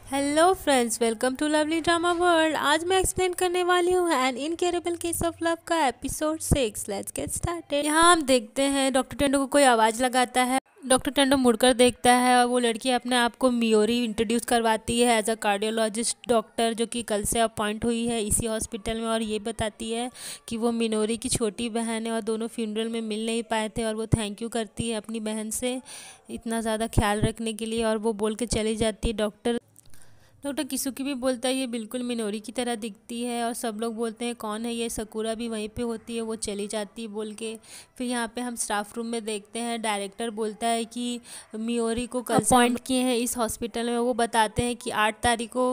Hello friends, welcome to Lovely Drama World. आज मैं explain करने वाली हूँ An Incurable Case of Love का एपिसोड 6। Let's get started. यहाँ हम देखते हैं डॉक्टर टेंडो को कोई आवाज़ लगाता है। डॉक्टर टेंडो मुड़कर देखता है और वो लड़की अपने आप को मियोरी इंट्रोड्यूस करवाती है एज अ कार्डियोलॉजिस्ट डॉक्टर, जो कि कल से अपॉइंट हुई है इसी हॉस्पिटल में। और ये बताती है कि वो मिनोरी की छोटी बहन है और दोनों फ्यूनरल में मिल नहीं पाए थे, और वो थैंक यू करती है अपनी बहन से इतना ज़्यादा ख्याल रखने के लिए, और वो बोल के चली जाती है। डॉक्टर किसुकी भी बोलता है ये बिल्कुल मिनोरी की तरह दिखती है, और सब लोग बोलते हैं कौन है ये। सकूरा भी वहीं पे होती है, वो चली जाती है बोल के। फिर यहाँ पे हम स्टाफ रूम में देखते हैं डायरेक्टर बोलता है कि मियोरी को कल अपॉइंट किए हैं इस हॉस्पिटल में। वो बताते हैं कि 8 तारीख को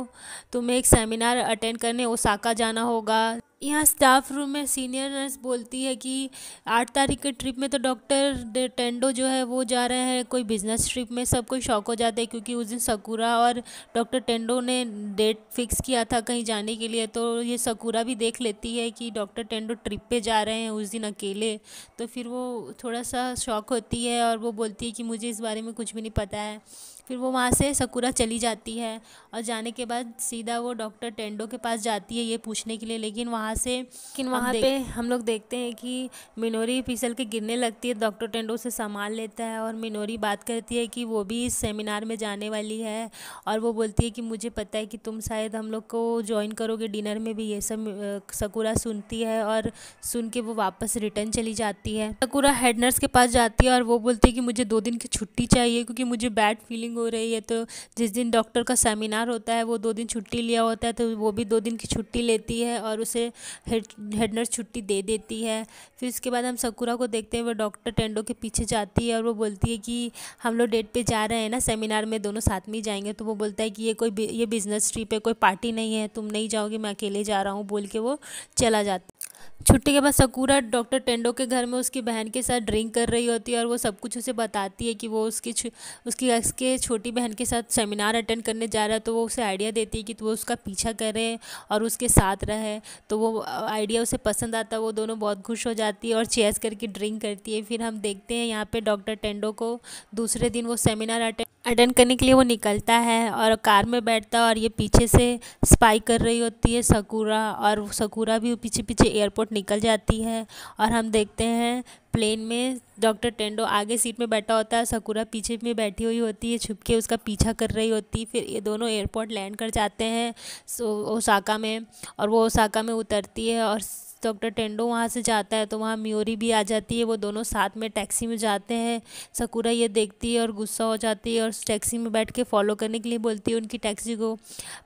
तुम्हें एक सेमिनार अटेंड करने ओसाका जाना होगा। यहाँ स्टाफ रूम में सीनियर नर्स बोलती है कि 8 तारीख के ट्रिप में तो डॉक्टर टेंडो जो है वो जा रहे हैं कोई बिजनेस ट्रिप में। सब कोई शॉक हो जाता है क्योंकि उस दिन सकूरा और डॉक्टर टेंडो ने डेट फिक्स किया था कहीं जाने के लिए। तो ये सकूरा भी देख लेती है कि डॉक्टर टेंडो ट्रिप पे जा रहे हैं उस दिन अकेले। तो फिर वो थोड़ा सा शॉक होती है और वो बोलती है कि मुझे इस बारे में कुछ भी नहीं पता है। फिर वो वहाँ से सकूरा चली जाती है, और जाने के बाद सीधा वो डॉक्टर टेंडो के पास जाती है ये पूछने के लिए। लेकिन वहाँ पे हम लोग देखते हैं कि मिनोरी फिसल के गिरने लगती है। डॉक्टर टेंडो उसे संभाल लेता है, और मिनोरी बात करती है कि वो भी इस सेमिनार में जाने वाली है। और वो बोलती है कि मुझे पता है कि तुम शायद हम लोग को ज्वाइन करोगे डिनर में भी। ये सब सकूरा सुनती है, और सुन के वो वापस रिटर्न चली जाती है। सकूरा हेड नर्स के पास जाती है और वो बोलती है कि मुझे 2 दिन की छुट्टी चाहिए क्योंकि मुझे बैड फीलिंग हो रही है। तो जिस दिन डॉक्टर का सेमिनार होता है वो 2 दिन छुट्टी लिया होता है, तो वो भी 2 दिन की छुट्टी लेती है और उसे हेड नर्स छुट्टी दे देती है। फिर उसके बाद हम सकूरा को देखते हैं वो डॉक्टर टेंडो के पीछे जाती है, और वो बोलती है कि हम लोग डेट पे जा रहे हैं ना सेमिनार में, दोनों साथ में ही जाएंगे। तो वो बोलता है कि ये बिजनेस ट्रिप है, कोई पार्टी नहीं है, तुम नहीं जाओगे, मैं अकेले जा रहा हूँ बोल के वो चला जाता है। छुट्टी के बाद सकूरा डॉक्टर टेंडो के घर में उसकी बहन के साथ ड्रिंक कर रही होती है, और वो सब कुछ उसे बताती है कि वो उसकी एक्स के छोटी बहन के साथ सेमिनार अटेंड करने जा रहा है। तो वो उसे आइडिया देती है कि वो उसका पीछा करे और उसके साथ रहे। तो वो आइडिया उसे पसंद आता है, वो दोनों बहुत खुश हो जाती है और चेयर्स करके ड्रिंक करती है। फिर हम देखते हैं यहाँ पे डॉक्टर टेंडो को दूसरे दिन वो सेमिनार अटेंड करने के लिए वो निकलता है और कार में बैठता है, और ये पीछे से स्पाई कर रही होती है सकूरा, और सकूरा भी पीछे पीछे एयरपोर्ट निकल जाती है। और हम देखते हैं प्लेन में डॉक्टर टेंडो आगे सीट में बैठा होता है, सकूरा पीछे में बैठी हुई होती है, छुप के उसका पीछा कर रही होती है। फिर ये दोनों एयरपोर्ट लैंड कर जाते हैं ओसाका में, और वो ओसाका में उतरती है और डॉक्टर टेंडो वहाँ से जाता है। तो वहाँ मियोरी भी आ जाती है, वो दोनों साथ में टैक्सी में जाते हैं। सकूरा ये देखती है और गुस्सा हो जाती है और टैक्सी में बैठ के फॉलो करने के लिए बोलती है उनकी टैक्सी को,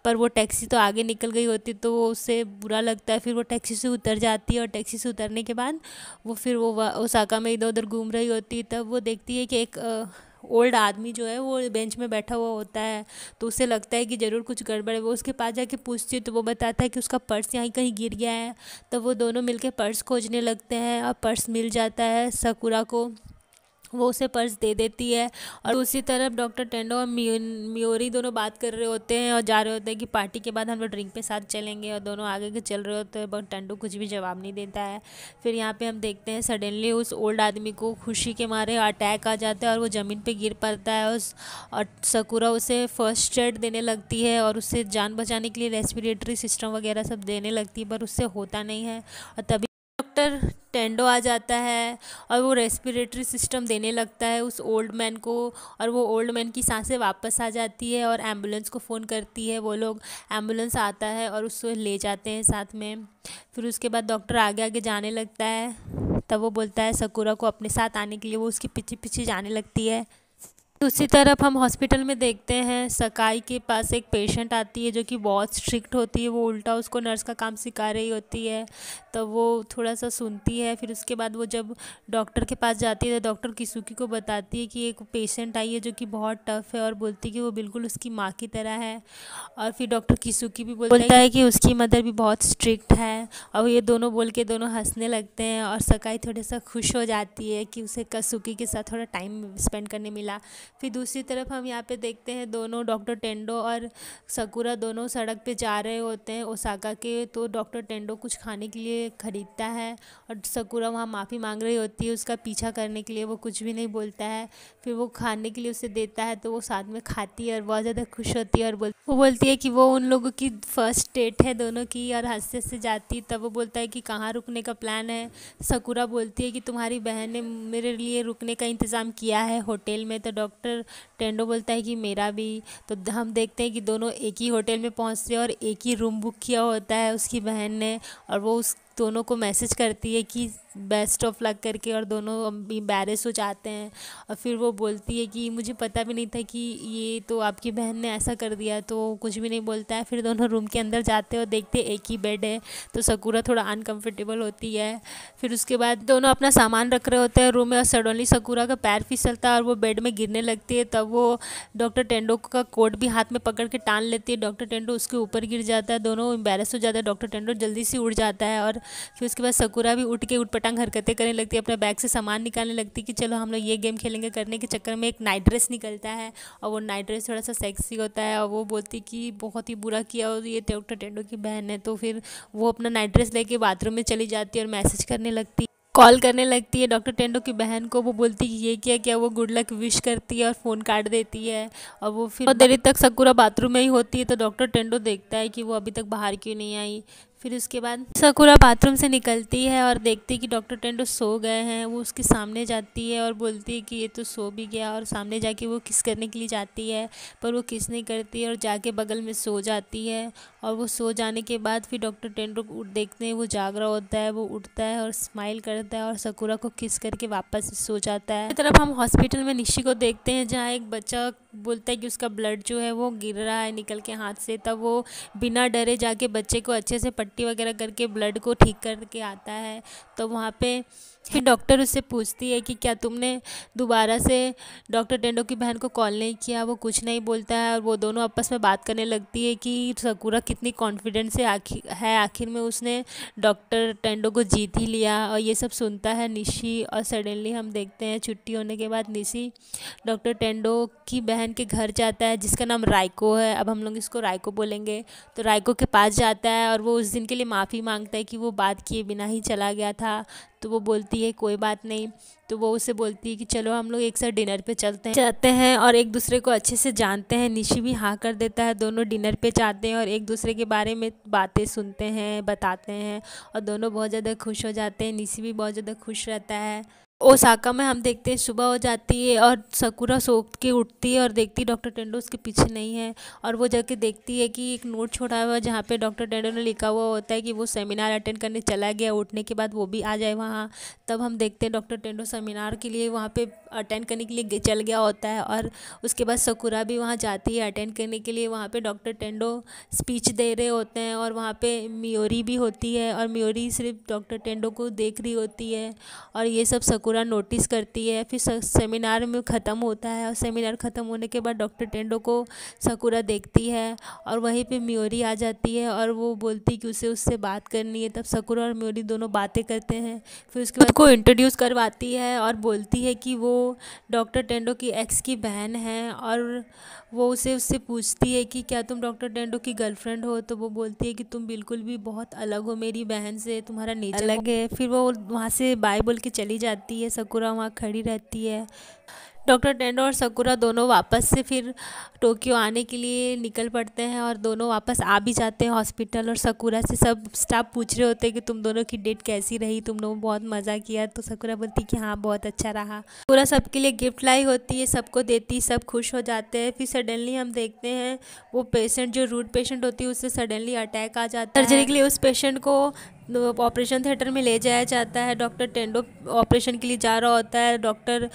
पर वो टैक्सी तो आगे निकल गई होती, तो वो उससे बुरा लगता है। फिर वो टैक्सी से उतर जाती है, और टैक्सी से उतरने के बाद वो ओसाका में इधर उधर घूम रही होती, तब वो देखती है कि एक ओल्ड आदमी जो है वो बेंच में बैठा हुआ होता है। तो उसे लगता है कि ज़रूर कुछ गड़बड़ है। वो उसके पास जाके पूछती है, तो वो बताता है कि उसका पर्स यहाँ कहीं गिर गया है। तब वो दोनों मिलके पर्स खोजने लगते हैं, और पर्स मिल जाता है सकूरा को। वो उसे पर्स दे देती है, और दूसरी तरफ डॉक्टर टेंडो और मियोरी दोनों बात कर रहे होते हैं और जा रहे होते हैं कि पार्टी के बाद हम लोग ड्रिंक पे साथ चलेंगे, और दोनों आगे के चल रहे होते हैं, बट टेंडो कुछ भी जवाब नहीं देता है। फिर यहाँ पे हम देखते हैं सडनली उस ओल्ड आदमी को खुशी के मारे अटैक आ जाता है, और वो ज़मीन पे गिर पड़ता है। और सकूरा उसे फर्स्ट एड देने लगती है और उससे जान बचाने के लिए रेस्पिरेटरी सिस्टम वगैरह सब देने लगती है, पर उससे होता नहीं है। और तभी डॉक्टर टेंडो आ जाता है और वो रेस्पिरेटरी सिस्टम देने लगता है उस ओल्ड मैन को, और वो ओल्ड मैन की सांसें वापस आ जाती है, और एम्बुलेंस को फ़ोन करती है। वो लोग एम्बुलेंस आता है और उसको ले जाते हैं साथ में। फिर उसके बाद डॉक्टर आगे आगे जाने लगता है, तब वो बोलता है सकूरा को अपने साथ आने के लिए, वो उसके पीछे पीछे जाने लगती है। दूसरी तरफ हम हॉस्पिटल में देखते हैं सकाई के पास एक पेशेंट आती है जो कि बहुत स्ट्रिक्ट होती है, वो उल्टा उसको नर्स का काम सिखा रही होती है। तो वो थोड़ा सा सुनती है। फिर उसके बाद वो जब डॉक्टर के पास जाती है तो डॉक्टर किसुकी को बताती है कि एक पेशेंट आई है जो कि बहुत टफ है, और बोलती है कि वो बिल्कुल उसकी माँ की तरह है। और फिर डॉक्टर किसुकी भी बोलता है कि उसकी मदर भी बहुत स्ट्रिक्ट है, और ये दोनों बोल के दोनों हंसने लगते हैं, और सकाई थोड़ा सा खुश हो जाती है कि उसे किसुकी के साथ थोड़ा टाइम स्पेंड करने मिला। फिर दूसरी तरफ हम यहाँ पे देखते हैं दोनों डॉक्टर टेंडो और सकुरा दोनों सड़क पे जा रहे होते हैं ओसाका के। तो डॉक्टर टेंडो कुछ खाने के लिए ख़रीदता है और सकुरा वहाँ माफ़ी मांग रही होती है उसका पीछा करने के लिए, वो कुछ भी नहीं बोलता है। फिर वो खाने के लिए उसे देता है तो वो साथ में खाती है और बहुत ज़्यादा खुश होती है और वो बोलती है कि वो उन लोगों की फर्स्ट डेट है दोनों की, और हंसते हंसते जाती। तब वो बोलता है कि कहाँ रुकने का प्लान है। सकुरा बोलती है कि तुम्हारी बहन ने मेरे लिए रुकने का इंतज़ाम किया है होटल में। तो डॉक्टर टेंडो बोलता है कि मेरा भी। तो हम देखते हैं कि दोनों एक ही होटल में पहुंचते हैं और एक ही रूम बुक किया होता है उसकी बहन ने, और वो उस दोनों को मैसेज करती है कि बेस्ट ऑफ लक करके, और दोनों एम्बैरेस हो जाते हैं। और फिर वो बोलती है कि मुझे पता भी नहीं था कि ये तो आपकी बहन ने ऐसा कर दिया, तो कुछ भी नहीं बोलता है। फिर दोनों रूम के अंदर जाते हैं और देखते हैं एक ही बेड है। तो सकुरा थोड़ा अनकंफर्टेबल होती है। फिर उसके बाद दोनों अपना सामान रख रहे होते हैं रूम में और सडनली सकुरा का पैर फिसलता है और वो बेड में गिरने लगती है। तब वो डॉक्टर टेंडो का कोट भी हाथ में पकड़ के टान लेती है। डॉक्टर टेंडो उसके ऊपर गिर जाता है, दोनों एम्बैरेस हो जाता है। डॉक्टर टेंडो जल्दी से उड़ जाता है और फिर उसके बाद सकुरा भी उठ के उटपटांग हरकतें करने लगती है, अपने बैग से सामान निकालने लगती है कि चलो हम लोग ये गेम खेलेंगे। करने के चक्कर में एक नाइट ड्रेस निकलता है और वो नाइट ड्रेस थोड़ा सा सेक्सी होता है और वो बोलती कि बहुत ही बुरा किया और ये डॉक्टर टेंडो की बहन है। तो फिर वो अपना नाइट ड्रेस लेके बाथरूम में चली जाती है और मैसेज करने लगती है, कॉल करने लगती है डॉक्टर टेंडो की बहन को। वो बोलती है कि ये क्या क्या, वो गुड लक विश करती है और फ़ोन काट देती है। और वो फिर बहुत देरी तक सकुरा बाथरूम में ही होती है। तो डॉक्टर टेंडो देखता है कि वो अभी तक बाहर क्यों नहीं आई। फिर उसके बाद सकुरा बाथरूम से निकलती है और देखती है कि डॉक्टर टेंडो सो गए हैं। वो उसके सामने जाती है और बोलती है कि ये तो सो भी गया, और सामने जाके वो किस करने के लिए जाती है पर वो किस नहीं करती है और जाके बगल में सो जाती है। और वो सो जाने के बाद फिर डॉक्टर टेंडो को देखते हैं वो जाग रहा होता है। वो उठता है और स्माइल करता है और सकुरा को किस करके वापस सो जाता है। इस तरफ हम हॉस्पिटल में निशी को देखते हैं जहाँ एक बच्चा बोलता है कि उसका ब्लड जो है वो गिर रहा है निकल के हाथ से। तब वो बिना डरे जाके बच्चे को अच्छे से पट्टी वगैरह करके ब्लड को ठीक करके आता है। तो वहाँ पे फिर डॉक्टर उससे पूछती है कि क्या तुमने दोबारा से डॉक्टर टेंडो की बहन को कॉल नहीं किया। वो कुछ नहीं बोलता है और वो दोनों आपस में बात करने लगती है कि सकुरा कितनी कॉन्फिडेंस से आखिर में उसने डॉक्टर टेंडो को जीत ही लिया। और ये सब सुनता है निशी। और सडनली हम देखते हैं छुट्टी होने के बाद निशी डॉक्टर टेंडो की बहन के घर जाता है जिसका नाम राइको है। अब हम लोग इसको राइको बोलेंगे। तो राइको के पास जाता है और वो उस दिन के लिए माफ़ी मांगता है कि वो बात किए बिना ही चला गया था। तो वो बोलती है कोई बात नहीं। तो वो उसे बोलती है कि चलो हम लोग एक साथ डिनर पे जाते हैं और एक दूसरे को अच्छे से जानते हैं। निशी भी हाँ कर देता है। दोनों डिनर पे जाते हैं और एक दूसरे के बारे में बातें सुनते हैं, बताते हैं और दोनों बहुत ज़्यादा खुश हो जाते हैं। निशी भी बहुत ज़्यादा खुश रहता है। ओसाका में हम देखते हैं सुबह हो जाती है और सकुरा सो के उठती है और देखती है डॉक्टर टेंडो उसके पीछे नहीं है। और वो जाके देखती है कि एक नोट छोड़ा हुआ है जहाँ पे डॉक्टर टेंडो ने लिखा हुआ होता है कि वो सेमिनार अटेंड करने चला गया, उठने के बाद वो भी आ जाए वहाँ। तब हम देखते हैं डॉक्टर टेंडो सेमिनार के लिए वहाँ पे अटेंड करने के लिए चल गया होता है। और उसके बाद सकुरा भी वहाँ जाती है अटेंड करने के लिए। वहाँ पे डॉक्टर टेंडो स्पीच दे रहे होते हैं और वहाँ पे मियोरी भी होती है और मियोरी सिर्फ डॉक्टर टेंडो को देख रही होती है और ये सब सकुरा नोटिस करती है। फिर सेमिनार में ख़त्म होता है और सेमिनार ख़त्म होने के बाद डॉक्टर टेंडो को सकुरा देखती है और वहीं पे मियोरी आ जाती है और वो बोलती है कि उससे बात करनी है। तब सकुरा और मियोरी दोनों बातें करते हैं। फिर उसके बाद को इंट्रोड्यूस करवाती है और बोलती है कि वो डॉक्टर टेंडो की एक्स की बहन है। और वो उससे पूछती है कि क्या तुम डॉक्टर टेंडो की गर्लफ्रेंड हो। तो वो बोलती है कि तुम बिल्कुल भी बहुत अलग हो मेरी बहन से, तुम्हारा नेचर अलग है। फिर वो वहाँ से बाय बोल के चली जाती है। सकुरा वहाँ खड़ी रहती है। डॉक्टर टेंडो और सकुरा दोनों वापस से फिर टोक्यो आने के लिए निकल पड़ते हैं और दोनों वापस आ भी जाते हैं हॉस्पिटल। और सकुरा से सब स्टाफ पूछ रहे होते हैं कि तुम दोनों की डेट कैसी रही, तुम लोगों बहुत मज़ा किया। तो सकुरा बोलती कि हाँ बहुत अच्छा रहा। पूरा सबके लिए गिफ्ट लाई होती है, सबको देती, सब खुश हो जाते हैं। फिर सडनली हम देखते हैं वो पेशेंट जो रूट पेशेंट होती है उससे सडनली अटैक आ जाता है। सर्जरी के लिए उस पेशेंट को ऑपरेशन थिएटर में ले जाया जाता है। डॉक्टर टेंडो ऑपरेशन के लिए जा रहा होता है, डॉक्टर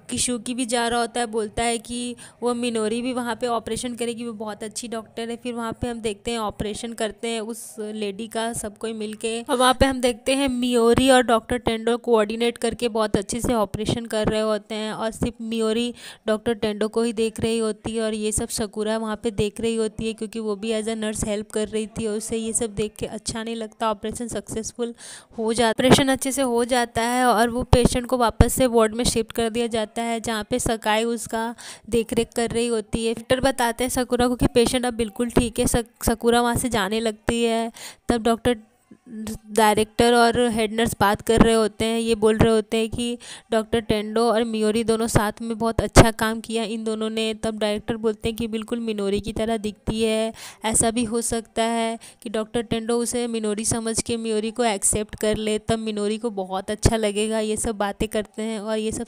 किशुकी भी जा रहा होता है। बोलता है कि वो मिनोरी भी वहाँ पे ऑपरेशन करेगी, वो बहुत अच्छी डॉक्टर है। फिर वहाँ पे हम देखते हैं ऑपरेशन करते हैं उस लेडी का सब कोई मिल के। और वहाँ पे हम देखते हैं मियोरी और डॉक्टर टेंडो कोऑर्डिनेट करके बहुत अच्छे से ऑपरेशन कर रहे होते हैं और सिर्फ मियोरी डॉक्टर टेंडो को ही देख रही होती है और ये सब सकुरा वहाँ पे देख रही होती है क्योंकि वो भी एज अ नर्स हेल्प कर रही थी और उसे ये सब देख के अच्छा नहीं लगता ऑपरेशन सक्सेसफुल हो जाता, ऑपरेशन अच्छे से हो जाता है और वो पेशेंट को वापस से वार्ड में शिफ्ट कर दिया जाता है, जहाँ पे सकाई उसका देख रेख कर रही होती है। डॉक्टर बताते हैं सकुरा को कि पेशेंट अब बिल्कुल ठीक है। सकुरा वहाँ से जाने लगती है। तब डॉक्टर डायरेक्टर और हेड नर्स बात कर रहे होते हैं, ये बोल रहे होते हैं कि डॉक्टर टेंडो और मियोरी दोनों साथ में बहुत अच्छा काम किया इन दोनों ने। तब डायरेक्टर बोलते हैं कि बिल्कुल मिनोरी की तरह दिखती है, ऐसा भी हो सकता है कि डॉक्टर टेंडो उसे मिनोरी समझ के मियोरी को एक्सेप्ट कर ले, तब मिनोरी को बहुत अच्छा लगेगा। ये सब बातें करते हैं और ये सब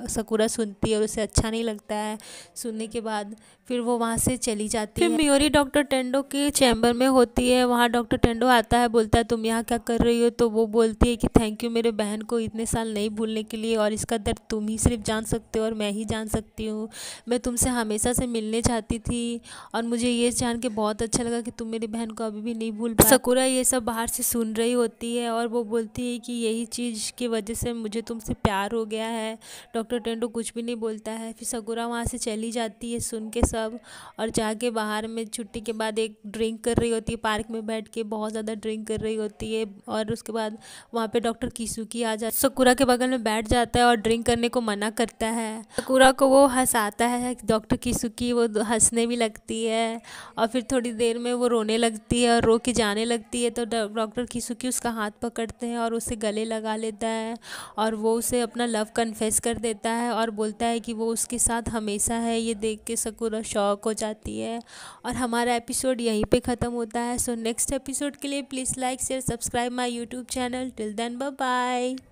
सकुरा सुनती है और उसे अच्छा नहीं लगता है। सुनने के बाद फिर वो वहाँ से चली जाती है। फिर मियोरी डॉक्टर टेंडो के चैम्बर में होती है, वहाँ डॉक्टर टेंडो आता है, बोलता है तुम यहाँ क्या कर रही हो। तो वो बोलती है कि थैंक यू मेरे बहन को इतने साल नहीं भूलने के लिए, और इसका दर्द तुम ही सिर्फ जान सकते हो और मैं ही जान सकती हूँ। मैं तुमसे हमेशा से मिलने चाहती थी और मुझे ये जान के बहुत अच्छा लगा कि तुम मेरी बहन को अभी भी नहीं भूल पाए। सकुरा ये सब बाहर से सुन रही होती है और वो बोलती है कि यही चीज़ की वजह से मुझे तुमसे प्यार हो गया है। डॉक्टर टेंडो कुछ भी नहीं बोलता है। फिर सकुरा वहाँ से चली जाती है सुन के सब, और जाके बाहर में छुट्टी के बाद एक ड्रिंक कर रही होती है, पार्क में बैठ के बहुत ज़्यादा ड्रिंक कर रही होती है। और उसके बाद वहाँ पे डॉक्टर किसुकी आ जाता है, सकुरा के बगल में बैठ जाता है और ड्रिंक करने को मना करता है। सकुरा को वो हंसाता है डॉक्टर किसुकी, वो हंसने भी लगती है और फिर थोड़ी देर में वो रोने लगती है और रो के जाने लगती है। तो डॉक्टर किसुकी उसका हाथ पकड़ते हैं और उसे गले लगा लेता है और वो उसे अपना लव कन्फेस कर देता है और बोलता है कि वो उसके साथ हमेशा है। ये देख के सकुरा शॉक हो जाती है और हमारा एपिसोड यहीं पे ख़त्म होता है। सो नेक्स्ट एपिसोड के लिए please like share subscribe my YouTube channel. Till then bye bye.